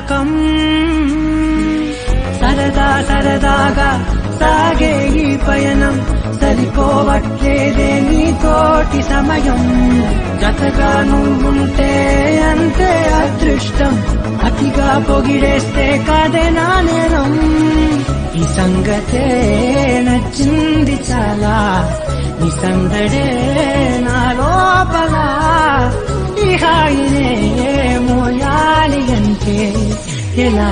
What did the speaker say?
జ్ఞాపకం సరదాగా సాగే ఈ పయనం సరిపోవట్లేదే నీతోటి సమయం జతగా నువ్వుంటే అంతే అదృష్టం అతిగా పొగిడేస్తే కాదే నా నేరం ఈ సంగతే నచ్చింది చాలా నీ సందడే నా లోపల ఈ హాయినే మోయాలి అంటే ఎలా